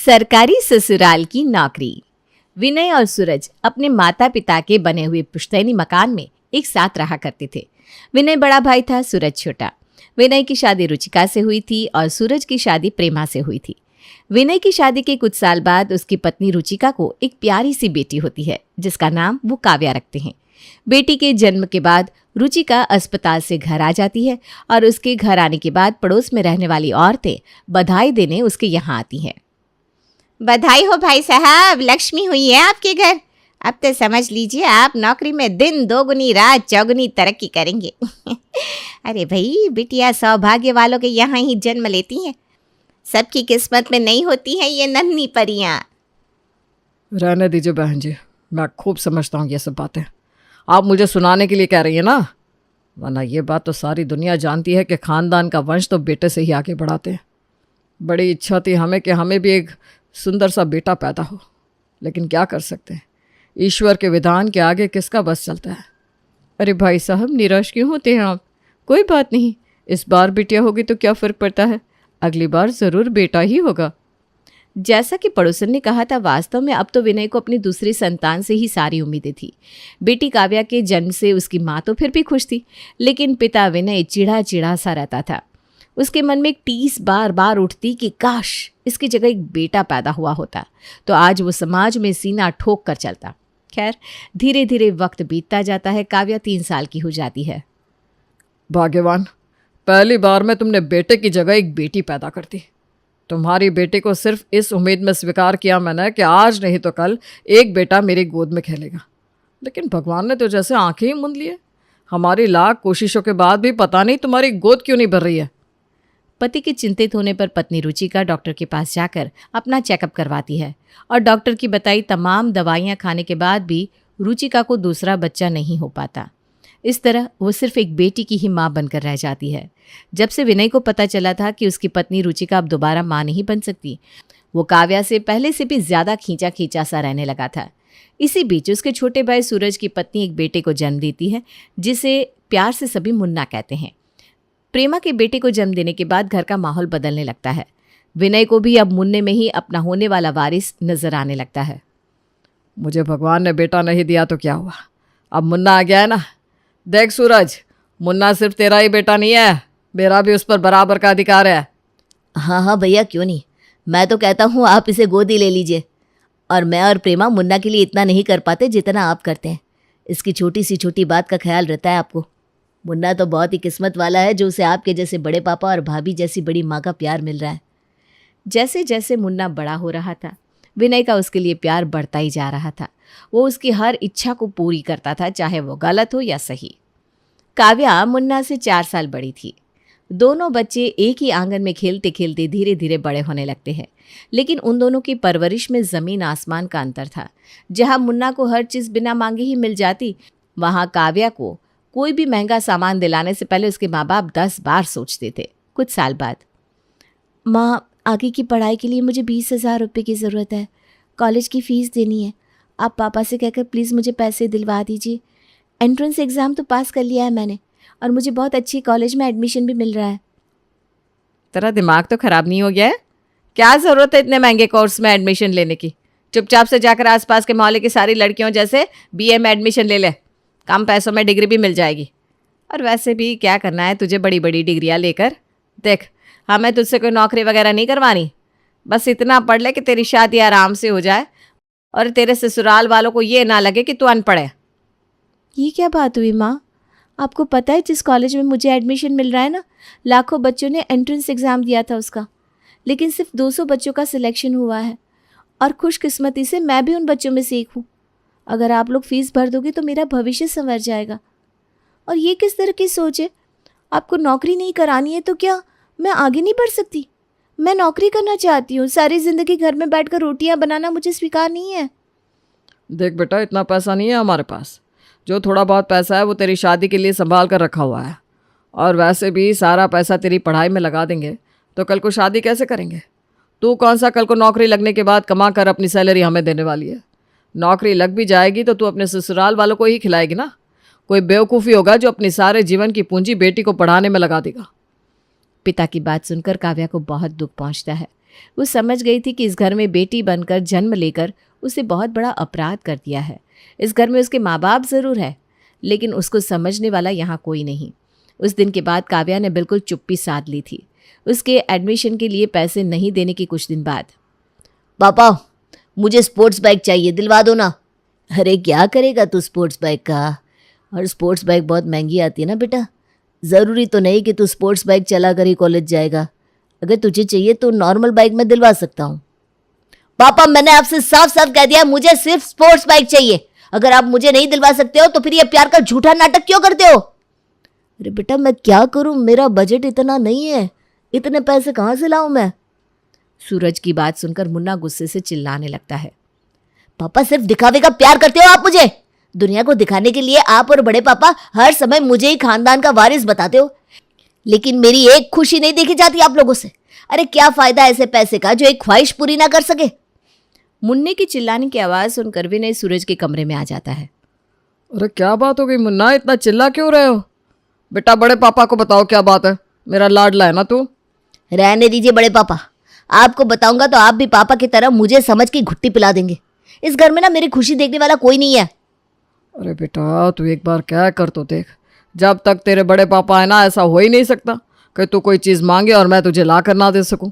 सरकारी ससुराल की नौकरी। विनय और सूरज अपने माता पिता के बने हुए पुश्तैनी मकान में एक साथ रहा करते थे। विनय बड़ा भाई था, सूरज छोटा। विनय की शादी रुचिका से हुई थी और सूरज की शादी प्रेमा से हुई थी। विनय की शादी के कुछ साल बाद उसकी पत्नी रुचिका को एक प्यारी सी बेटी होती है जिसका नाम वो काव्या रखते हैं। बेटी के जन्म के बाद रुचिका अस्पताल से घर आ जाती है और उसके घर आने के बाद पड़ोस में रहने वाली औरतें बधाई देने उसके यहाँ आती हैं। बधाई हो भाई साहब, लक्ष्मी हुई है आपके घर। अब तो समझ लीजिए आप नौकरी में दिन दोगुनी रात चौगुनी तरक्की करेंगे। अरे भाई, बिटिया सौभाग्य वालों के यहाँ ही जन्म लेती हैं। सबकी किस्मत में नहीं होती हैं ये नन्ही परियां। रहने दीजिए बहन जी, मैं खूब समझता हूँ ये सब बातें। आप मुझे सुनाने के लिए कह रही हैं ना, वरना ये बात तो सारी दुनिया जानती है कि खानदान का वंश तो बेटे से ही आगे बढ़ाते हैं। बड़ी इच्छा थी हमें कि हमें भी एक सुंदर सा बेटा पैदा हो, लेकिन क्या कर सकते हैं, ईश्वर के विधान के आगे किसका बस चलता है। अरे भाई साहब, निराश क्यों होते हैं आप? कोई बात नहीं, इस बार बिटिया होगी तो क्या फ़र्क पड़ता है, अगली बार ज़रूर बेटा ही होगा। जैसा कि पड़ोसन ने कहा था, वास्तव में अब तो विनय को अपनी दूसरी संतान से ही सारी उम्मीदें थी। बेटी काव्या के जन्म से उसकी माँ तो फिर भी खुश थी, लेकिन पिता विनय चिढ़ा चिढ़ा सा रहता था। उसके मन में एक टीस बार बार उठती कि काश इसकी जगह एक बेटा पैदा हुआ होता तो आज वो समाज में सीना ठोक कर चलता। खैर, धीरे धीरे वक्त बीतता जाता है। काव्या 3 साल की हो जाती है। भाग्यवान, पहली बार में तुमने बेटे की जगह एक बेटी पैदा कर दी। तुम्हारी बेटी को सिर्फ इस उम्मीद में स्वीकार किया मैंने कि आज नहीं तो कल एक बेटा मेरी गोद में खेलेगा, लेकिन भगवान ने तो जैसे आंखें ही मूंद लिए। हमारी लाख कोशिशों के बाद भी पता नहीं तुम्हारी गोद क्यों नहीं भर रही है। पति के चिंतित होने पर पत्नी रुचिका डॉक्टर के पास जाकर अपना चेकअप करवाती है और डॉक्टर की बताई तमाम दवाइयां खाने के बाद भी रुचिका को दूसरा बच्चा नहीं हो पाता। इस तरह वो सिर्फ एक बेटी की ही माँ बनकर रह जाती है। जब से विनय को पता चला था कि उसकी पत्नी रुचिका अब दोबारा माँ नहीं बन सकती, वो काव्या से पहले से भी ज़्यादा खींचा खींचा सा रहने लगा था। इसी बीच उसके छोटे भाई सूरज की पत्नी एक बेटे को जन्म देती है जिसे प्यार से सभी मुन्ना कहते हैं। प्रेमा के बेटे को जन्म देने के बाद घर का माहौल बदलने लगता है। विनय को भी अब मुन्ने में ही अपना होने वाला वारिस नजर आने लगता है। मुझे भगवान ने बेटा नहीं दिया तो क्या हुआ, अब मुन्ना आ गया है ना। देख सूरज, मुन्ना सिर्फ तेरा ही बेटा नहीं है, मेरा भी उस पर बराबर का अधिकार है। हाँ भैया, क्यों नहीं, मैं तो कहता हूँ आप इसे गोदी ले लीजिए। और मैं और प्रेमा मुन्ना के लिए इतना नहीं कर पाते जितना आप करते हैं। इसकी छोटी सी छोटी बात का ख्याल रहता है आपको। मुन्ना तो बहुत ही किस्मत वाला है जो उसे आपके जैसे बड़े पापा और भाभी जैसी बड़ी माँ का प्यार मिल रहा है। जैसे जैसे मुन्ना बड़ा हो रहा था, विनय का उसके लिए प्यार बढ़ता ही जा रहा था। वो उसकी हर इच्छा को पूरी करता था, चाहे वो गलत हो या सही। काव्या मुन्ना से 4 साल बड़ी थी। दोनों बच्चे एक ही आंगन में खेलते खेलते धीरे धीरे बड़े होने लगते हैं, लेकिन उन दोनों की परवरिश में ज़मीन आसमान का अंतर था। जहाँ मुन्ना को हर चीज़ बिना मांगे ही मिल जाती, वहाँ काव्या को कोई भी महंगा सामान दिलाने से पहले उसके माँ बाप 10 बार सोचते थे। कुछ साल बाद, माँ, आगे की पढ़ाई के लिए मुझे 20,000 रुपये की ज़रूरत है। कॉलेज की फ़ीस देनी है। आप पापा से कहकर प्लीज़ मुझे पैसे दिलवा दीजिए। एंट्रेंस एग्ज़ाम तो पास कर लिया है मैंने और मुझे बहुत अच्छी कॉलेज में एडमिशन भी मिल रहा है। तेरा दिमाग तो ख़राब नहीं हो गया है? क्या ज़रूरत है इतने महंगे कोर्स में एडमिशन लेने की? चुपचाप से जाकर आसपास के मोहल्ले की सारी लड़कियों जैसे BA में एडमिशन ले ले, कम पैसों में डिग्री भी मिल जाएगी। और वैसे भी क्या करना है तुझे बड़ी बड़ी डिग्रियां लेकर? देख, हमें तुझसे कोई नौकरी वगैरह नहीं करवानी, बस इतना पढ़ ले कि तेरी शादी आराम से हो जाए और तेरे ससुराल वालों को ये ना लगे कि तू अनपढ़ है। ये क्या बात हुई माँ? आपको पता है जिस कॉलेज में मुझे एडमिशन मिल रहा है ना, लाखों बच्चों ने एंट्रेंस एग्ज़ाम दिया था उसका, लेकिन सिर्फ 200 बच्चों का सिलेक्शन हुआ है और खुशकिस्मती से मैं भी उन बच्चों में से एक हूँ। अगर आप लोग फ़ीस भर दोगे तो मेरा भविष्य संवर जाएगा। और ये किस तरह की सोच है? आपको नौकरी नहीं करानी है तो क्या मैं आगे नहीं बढ़ सकती? मैं नौकरी करना चाहती हूँ। सारी ज़िंदगी घर में बैठकर रोटियां बनाना मुझे स्वीकार नहीं है। देख बेटा, इतना पैसा नहीं है हमारे पास। जो थोड़ा बहुत पैसा है वो तेरी शादी के लिए संभाल कर रखा हुआ है, और वैसे भी सारा पैसा तेरी पढ़ाई में लगा देंगे तो कल को शादी कैसे करेंगे? तू कौन सा कल को नौकरी लगने के बाद कमा कर अपनी सैलरी हमें देने वाली है? नौकरी लग भी जाएगी तो तू अपने ससुराल वालों को ही खिलाएगी ना। कोई बेवकूफ़ी होगा जो अपनी सारे जीवन की पूंजी बेटी को पढ़ाने में लगा देगा। पिता की बात सुनकर काव्या को बहुत दुख पहुंचता है। वो समझ गई थी कि इस घर में बेटी बनकर जन्म लेकर उसे बहुत बड़ा अपराध कर दिया है। इस घर में उसके माँ बाप ज़रूर है, लेकिन उसको समझने वाला यहाँ कोई नहीं। उस दिन के बाद काव्या ने बिल्कुल चुप्पी साध ली थी। उसके एडमिशन के लिए पैसे नहीं देने के कुछ दिन बाद, पापा मुझे स्पोर्ट्स बाइक चाहिए, दिलवा दो ना। अरे क्या करेगा तू स्पोर्ट्स बाइक का? और स्पोर्ट्स बाइक बहुत महंगी आती है ना बेटा। ज़रूरी तो नहीं कि तू स्पोर्ट्स बाइक चला कर ही कॉलेज जाएगा। अगर तुझे चाहिए तो नॉर्मल बाइक में दिलवा सकता हूँ। पापा मैंने आपसे साफ साफ कह दिया, मुझे सिर्फ स्पोर्ट्स बाइक चाहिए। अगर आप मुझे नहीं दिलवा सकते हो तो फिर ये प्यार का झूठा नाटक क्यों करते हो? अरे बेटा मैं क्या करूँ, मेरा बजट इतना नहीं है, इतने पैसे कहाँ से लाऊं मैं? सूरज की बात सुनकर मुन्ना गुस्से से चिल्लाने लगता है। पापा सिर्फ दिखावे का प्यार करते हो आप मुझे। दुनिया को दिखाने के लिए आप और बड़े पापा हर समय मुझे ही खानदान का वारिस बताते हो, लेकिन मेरी एक खुशी नहीं देखी जाती आप लोगों से। अरे क्या फायदा ऐसे पैसे का जो एक ख्वाहिश पूरी ना कर सके? मुन्ने की चिल्लाने की आवाज़ सुनकर विनय सूरज के कमरे में आ जाता है। अरे क्या बात हो गई मुन्ना, इतना चिल्ला क्यों रहे हो? बेटा बड़े पापा को बताओ क्या बात है, मेरा लाडला है ना तू। रहने दीजिए बड़े पापा, आपको बताऊंगा तो आप भी पापा की तरह मुझे समझ के घुट्टी पिला देंगे। इस घर में ना मेरी खुशी देखने वाला कोई नहीं है। अरे बेटा तू एक बार क्या कर तो देख, जब तक तेरे बड़े पापा है ना ऐसा हो ही नहीं सकता कि तू कोई चीज़ मांगे और मैं तुझे ला कर ना दे सकूं।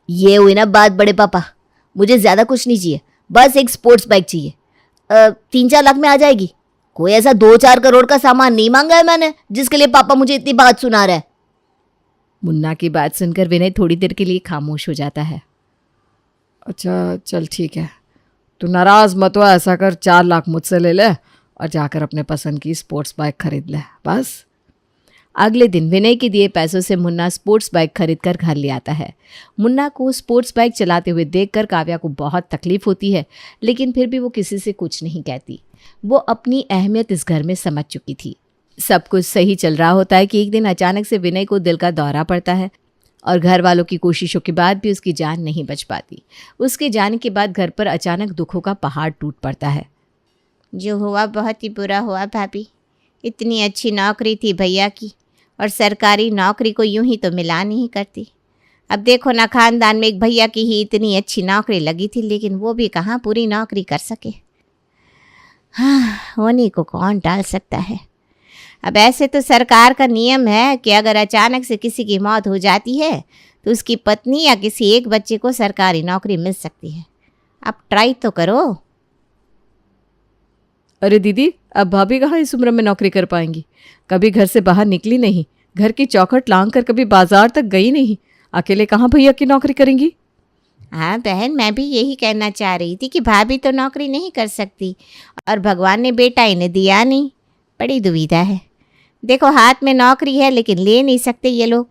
ये हुई ना बात बड़े पापा, मुझे ज़्यादा कुछ नहीं चाहिए, बस एक स्पोर्ट्स बाइक चाहिए। 3-4 लाख में आ जाएगी। कोई ऐसा 2-4 करोड़ का सामान नहीं मांगा है मैंने जिसके लिए पापा मुझे इतनी बात सुना रहा है। मुन्ना की बात सुनकर विनय थोड़ी देर के लिए खामोश हो जाता है। अच्छा चल ठीक है, तू नाराज़ मत हो, ऐसा कर 4 लाख मुझसे ले ले और जाकर अपने पसंद की स्पोर्ट्स बाइक खरीद ले बस। अगले दिन विनय के दिए पैसों से मुन्ना स्पोर्ट्स बाइक खरीद कर घर ले आता है। मुन्ना को स्पोर्ट्स बाइक चलाते हुए देखकर काव्या को बहुत तकलीफ होती है, लेकिन फिर भी वो किसी से कुछ नहीं कहती। वो अपनी अहमियत इस घर में समझ चुकी थी। सब कुछ सही चल रहा होता है कि एक दिन अचानक से विनय को दिल का दौरा पड़ता है और घर वालों की कोशिशों के बाद भी उसकी जान नहीं बच पाती। उसके जाने के बाद घर पर अचानक दुखों का पहाड़ टूट पड़ता है। जो हुआ बहुत ही बुरा हुआ भाभी। इतनी अच्छी नौकरी थी भैया की, और सरकारी नौकरी को यूं ही तो मिला नहीं करती। अब देखो ना, खानदान में एक भैया की ही इतनी अच्छी नौकरी लगी थी, लेकिन वो भी कहाँ पूरी नौकरी कर सके। हाँ, होने को कौन टाल सकता है। अब ऐसे तो सरकार का नियम है कि अगर अचानक से किसी की मौत हो जाती है तो उसकी पत्नी या किसी एक बच्चे को सरकारी नौकरी मिल सकती है। आप ट्राई तो करो। अरे दीदी, अब भाभी कहाँ इस उम्र में नौकरी कर पाएंगी? कभी घर से बाहर निकली नहीं, घर की चौखट लांग कर कभी बाजार तक गई नहीं, अकेले कहाँ भैया की नौकरी करेंगी? हाँ बहन, मैं भी यही कहना चाह रही थी कि भाभी तो नौकरी नहीं कर सकती और भगवान ने बेटा इन्हें दिया नहीं। बड़ी दुविधा है। देखो हाथ में नौकरी है लेकिन ले नहीं सकते ये लोग।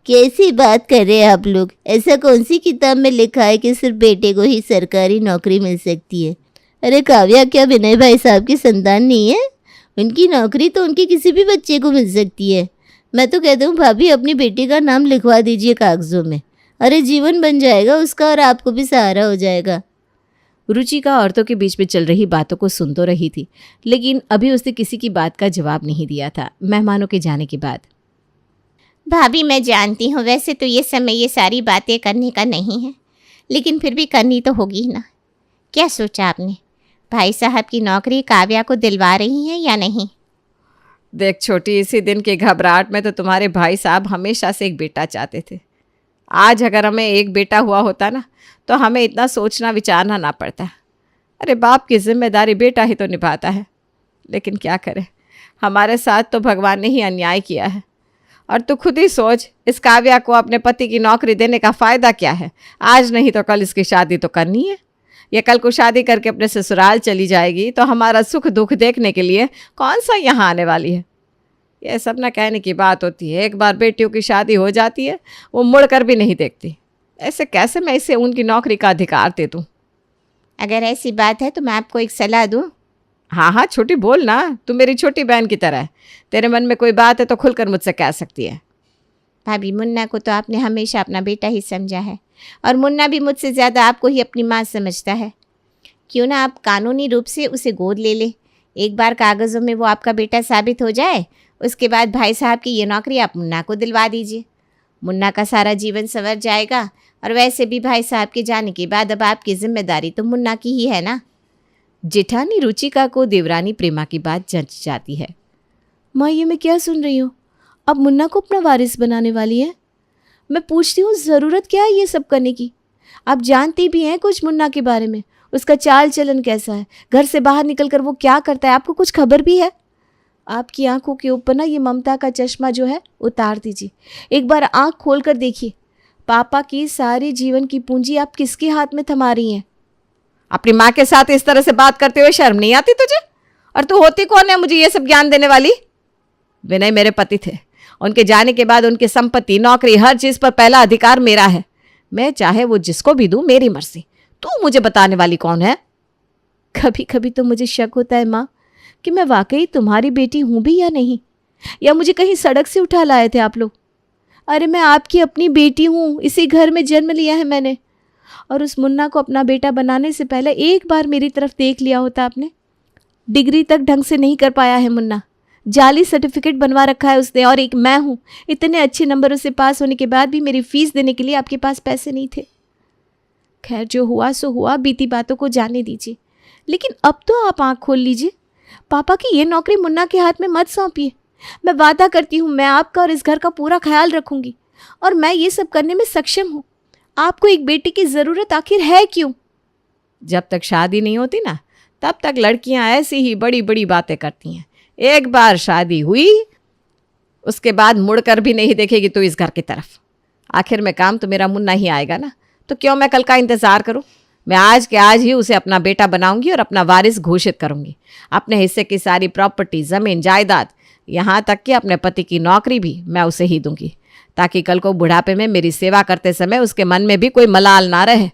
कैसी बात कर रहे हैं आप लोग? ऐसा कौन सी किताब में लिखा है कि सिर्फ बेटे को ही सरकारी नौकरी मिल सकती है? अरे काव्या, क्या विनय भाई साहब की संतान नहीं है? उनकी नौकरी तो उनके किसी भी बच्चे को मिल सकती है। मैं तो कहता हूँ भाभी, अपनी बेटी का नाम लिखवा दीजिए कागजों में। अरे जीवन बन जाएगा उसका और आपको भी सहारा हो जाएगा। रुचिका औरतों के बीच में चल रही बातों को सुन तो रही थी, लेकिन अभी उसने किसी की बात का जवाब नहीं दिया था। मेहमानों के जाने के बाद, भाभी मैं जानती हूँ वैसे तो ये समय ये सारी बातें करने का नहीं है, लेकिन फिर भी करनी तो होगी ना। क्या सोचा आपने? भाई साहब की नौकरी काव्या को दिलवा रही हैं या नहीं? देख छोटी, इसी दिन की घबराहट में तो तुम्हारे भाई साहब हमेशा से एक बेटा चाहते थे। आज अगर हमें एक बेटा हुआ होता ना तो हमें इतना सोचना विचारना ना पड़ता। अरे बाप की जिम्मेदारी बेटा ही तो निभाता है, लेकिन क्या करें, हमारे साथ तो भगवान ने ही अन्याय किया है। और तू खुद ही सोच, इस काव्या को अपने पति की नौकरी देने का फ़ायदा क्या है? आज नहीं तो कल इसकी शादी तो करनी है। ये कल को शादी करके अपने ससुराल चली जाएगी तो हमारा सुख दुख देखने के लिए कौन सा यहाँ आने वाली है? ये सब ना कहने की बात होती है। एक बार बेटियों की शादी हो जाती है वो मुड़ कर भी नहीं देखती। ऐसे कैसे मैं इसे उनकी नौकरी का अधिकार दे दूँ? अगर ऐसी बात है तो मैं आपको एक सलाह दूँ। हाँ हाँ छोटी, बोल ना, तू मेरी छोटी बहन की तरह है। तेरे मन में कोई बात है तो खुलकर मुझसे कह सकती है। भाभी, मुन्ना को तो आपने हमेशा अपना बेटा ही समझा है, और मुन्ना भी मुझसे ज़्यादा आपको ही अपनी माँ समझता है। क्यों ना आप कानूनी रूप से उसे गोद ले ले। एक बार कागज़ों में वो आपका बेटा साबित हो जाए, उसके बाद भाई साहब की ये नौकरी आप मुन्ना को दिलवा दीजिए। मुन्ना का सारा जीवन संवर जाएगा और वैसे भी भाई साहब के जाने के बाद अब आपकी जिम्मेदारी तो मुन्ना की ही है ना। जेठानी रुचिका को देवरानी प्रेमा की बात जच जाती है। माँ, ये मैं क्या सुन रही हूँ? अब मुन्ना को अपना वारिस बनाने वाली है? मैं पूछती हूँ, ज़रूरत क्या है ये सब करने की? आप जानती भी हैं कुछ मुन्ना के बारे में, उसका चाल चलन कैसा है, घर से बाहर निकल कर वो क्या करता है, आपको कुछ खबर भी है? आपकी आंखों के ऊपर ना ये ममता का चश्मा जो है उतार दीजिए। एक बार आंख खोल कर देखिए, पापा की सारी जीवन की पूंजी आप किसके हाथ में थमा रही हैं? अपनी माँ के साथ इस तरह से बात करते हुए शर्म नहीं आती तुझे? और तू होती कौन है मुझे ये सब ज्ञान देने वाली? विनय मेरे पति थे, उनके जाने के बाद उनकी संपत्ति, नौकरी, हर चीज पर पहला अधिकार मेरा है। मैं चाहे वो जिसको भी दूं, मेरी मर्जी। तू मुझे बताने वाली कौन है? कभी कभी तो मुझे शक होता है माँ कि मैं वाकई तुम्हारी बेटी हूं भी या नहीं, या मुझे कहीं सड़क से उठा लाए थे आप लोग। अरे मैं आपकी अपनी बेटी हूँ, इसी घर में जन्म लिया है मैंने। और उस मुन्ना को अपना बेटा बनाने से पहले एक बार मेरी तरफ देख लिया होता आपने। डिग्री तक ढंग से नहीं कर पाया है मुन्ना, जाली सर्टिफिकेट बनवा रखा है उसने, और एक मैं हूँ, इतने अच्छे नंबरों से पास होने के बाद भी मेरी फीस देने के लिए आपके पास पैसे नहीं थे। खैर, जो हुआ सो हुआ, बीती बातों को जाने दीजिए। लेकिन अब तो आप आँख खोल लीजिए, पापा की ये नौकरी मुन्ना के हाथ में मत सौंपिए। मैं वादा करती हूँ, मैं आपका और इस घर का पूरा ख्याल रखूंगी, और मैं ये सब करने में सक्षम हूँ। आपको एक बेटी की ज़रूरत आखिर है क्यों? जब तक शादी नहीं होती ना, तब तक लड़कियां ऐसी ही बड़ी बड़ी बातें करती हैं। एक बार शादी हुई, उसके बाद मुड़कर भी नहीं देखेगी तू इस घर की तरफ। आखिर में काम तो मेरा मुन्ना ही आएगा ना, तो क्यों मैं कल का इंतज़ार करूं? मैं आज के आज ही उसे अपना बेटा बनाऊंगी और अपना वारिस घोषित करूंगी। अपने हिस्से की सारी प्रॉपर्टी, ज़मीन, जायदाद, यहाँ तक कि अपने पति की नौकरी भी मैं उसे ही दूंगी, ताकि कल को बुढ़ापे में मेरी सेवा करते समय उसके मन में भी कोई मलाल ना रहे।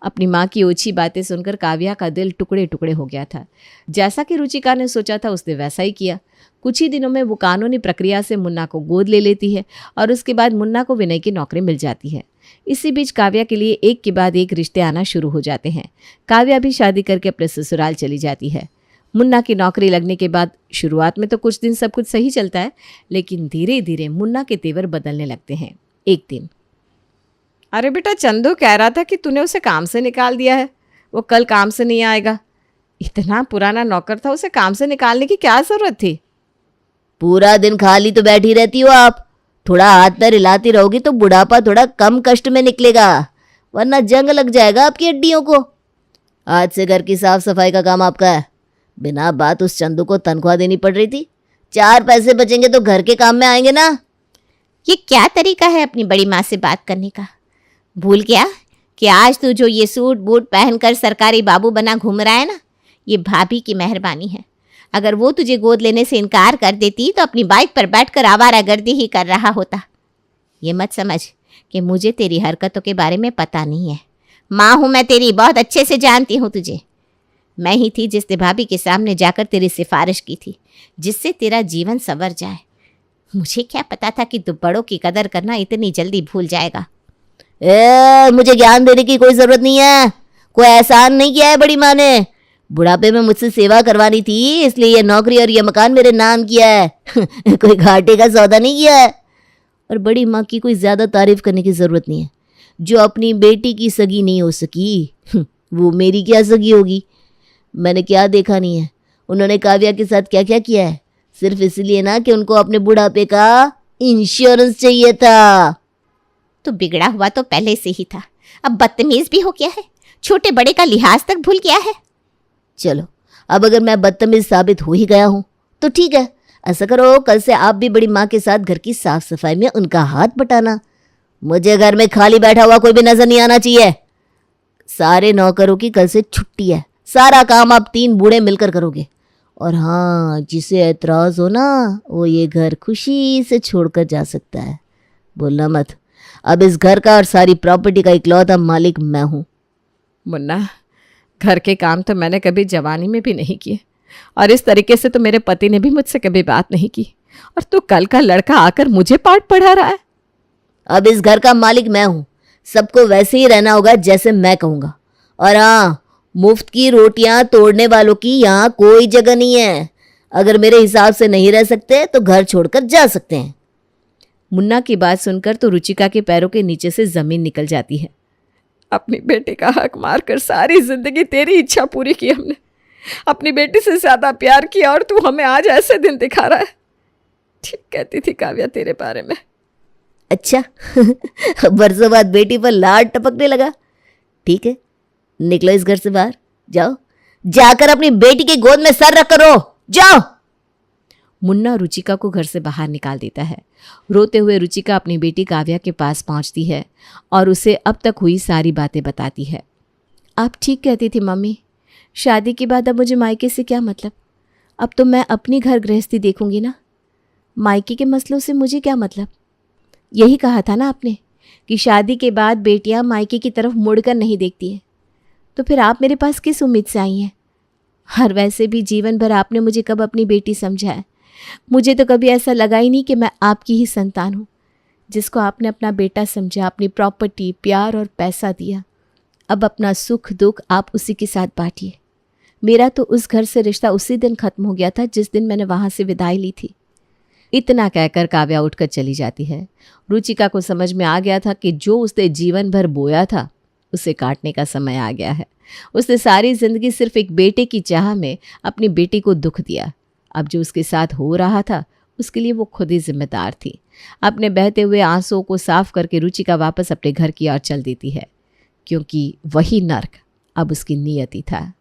अपनी माँ की ओछी बातें सुनकर काव्या का दिल टुकड़े टुकड़े हो गया था। जैसा कि रुचिका ने सोचा था उसने वैसा ही किया। कुछ ही दिनों में वो कानूनी प्रक्रिया से मुन्ना को गोद ले लेती है और उसके बाद मुन्ना को विनय की नौकरी मिल जाती है। इसी बीच काव्या के लिए एक के बाद एक रिश्ते आना शुरू हो जाते हैं। काव्या भी शादी करके अपने ससुराल चली जाती है। मुन्ना की नौकरी लगने के बाद शुरुआत में तो कुछ दिन सब कुछ सही चलता है, लेकिन धीरे धीरे मुन्ना के तेवर बदलने लगते हैं। एक दिन, अरे बेटा, चंदू कह रहा था कि तूने उसे काम से निकाल दिया है, वो कल काम से नहीं आएगा। इतना पुराना नौकर था, उसे काम से निकालने की क्या जरूरत थी? पूरा दिन खाली तो बैठी रहती हो आप, थोड़ा हाथ पैर हिलाती रहोगी तो बुढ़ापा थोड़ा कम कष्ट में निकलेगा, वरना जंग लग जाएगा आपकी हड्डियों को। आज से घर की साफ सफाई का काम आपका है। बिना बात उस चंदू को तनख्वाह देनी पड़ रही थी, 4 पैसे बचेंगे तो घर के काम में आएंगे ना। ये क्या तरीका है अपनी बड़ी माँ से बात करने का? भूल गया कि आज तू जो ये सूट बूट पहनकर सरकारी बाबू बना घूम रहा है ना, ये भाभी की मेहरबानी है। अगर वो तुझे गोद लेने से इनकार कर देती तो अपनी बाइक पर बैठकर आवारागर्दी ही कर रहा होता। ये मत समझ कि मुझे तेरी हरकतों के बारे में पता नहीं है। माँ हूँ मैं तेरी, बहुत अच्छे से जानती हूँ तुझे। मैं ही थी जिसने भाभी के सामने जाकर तेरी सिफारिश की थी, जिससे तेरा जीवन संवर जाए। मुझे क्या पता था कि तू बड़ों की कदर करना इतनी जल्दी भूल जाएगा। मुझे ज्ञान देने की कोई जरूरत नहीं है। कोई एहसान नहीं किया है बड़ी माँ ने। बुढ़ापे में मुझसे सेवा करवानी थी, इसलिए ये नौकरी और ये मकान मेरे नाम किया है। कोई घाटे का सौदा नहीं किया है। और बड़ी माँ की कोई ज्यादा तारीफ करने की जरूरत नहीं है। जो अपनी बेटी की सगी नहीं हो सकी, वो मेरी क्या सगी होगी। मैंने क्या देखा नहीं है उन्होंने काव्या के साथ क्या क्या किया है, सिर्फ इसलिए ना कि उनको अपने बुढ़ापे का इंश्योरेंस चाहिए था। तो बिगड़ा हुआ तो पहले से ही था, अब बदतमीज भी हो गया है, छोटे बड़े का लिहाज तक भूल गया है। चलो, अब अगर मैं बदतमीज साबित हो ही गया हूं तो ठीक है, ऐसा करो कल से आप भी बड़ी माँ के साथ घर की साफ सफाई में उनका हाथ बटाना। मुझे घर में खाली बैठा हुआ कोई भी नजर नहीं आना चाहिए। सारे नौकरों की कल से छुट्टी है, सारा काम आप 3 बूढ़े मिलकर करोगे। और हाँ, जिसे एतराज हो ना, वो ये घर खुशी से छोड़कर जा सकता है। बोलना मत। अब इस घर का और सारी प्रॉपर्टी का इकलौता मालिक मैं हूँ। मुन्ना, घर के काम तो मैंने कभी जवानी में भी नहीं किए, और इस तरीके से तो मेरे पति ने भी मुझसे कभी बात नहीं की, और तू कल का लड़का आकर मुझे पाठ पढ़ा रहा है। अब इस घर का मालिक मैं हूँ, सबको वैसे ही रहना होगा जैसे मैं कहूँगा। और हाँ, मुफ्त की रोटियां तोड़ने वालों की यहाँ कोई जगह नहीं है। अगर मेरे हिसाब से नहीं रह सकते तो घर छोड़कर जा सकते हैं। मुन्ना की बात सुनकर तो रुचिका के पैरों के नीचे से जमीन निकल जाती है। अपनी बेटी का हक मारकर सारी जिंदगी तेरी इच्छा पूरी की हमने, अपनी बेटी से ज्यादा प्यार किया और तू हमें आज ऐसे दिन दिखा रहा है। ठीक कहती थी काव्या तेरे बारे में। अच्छा बरसों बाद बेटी पर लाड टपकने लगा। ठीक है, निकलो इस घर से बाहर, जाओ, जाकर अपनी बेटी की गोद में सर रख करो, जाओ। मुन्ना रुचिका को घर से बाहर निकाल देता है। रोते हुए रुचिका अपनी बेटी काव्या के पास पहुंचती है और उसे अब तक हुई सारी बातें बताती है। आप ठीक कहती थी मम्मी, शादी के बाद अब मुझे मायके से क्या मतलब। अब तो मैं अपनी घर गृहस्थी देखूंगी ना, मायके के मसलों से मुझे क्या मतलब। यही कहा था ना आपने कि शादी के बाद बेटियां मायके की तरफ मुड़कर नहीं देखती हैं। तो फिर आप मेरे पास किस उम्मीद से आई हैं। हर वैसे भी जीवन भर आपने मुझे कब अपनी बेटी समझा है। मुझे तो कभी ऐसा लगा ही नहीं कि मैं आपकी ही संतान हूँ, जिसको आपने अपना बेटा समझा, अपनी प्रॉपर्टी, प्यार और पैसा दिया। अब अपना सुख दुख आप उसी के साथ बांटिए। मेरा तो उस घर से रिश्ता उसी दिन खत्म हो गया था जिस दिन मैंने वहाँ से विदाई ली थी। इतना कहकर काव्या उठकर चली जाती है। रुचिका को समझ में आ गया था कि जो उसने जीवन भर बोया था उसे काटने का समय आ गया है। उसने सारी जिंदगी सिर्फ एक बेटे की चाह में अपनी बेटी को दुख दिया। अब जो उसके साथ हो रहा था उसके लिए वो खुद ही जिम्मेदार थी। अपने बहते हुए आंसुओं को साफ करके रुचिका वापस अपने घर की ओर चल देती है, क्योंकि वही नर्क अब उसकी नियति था।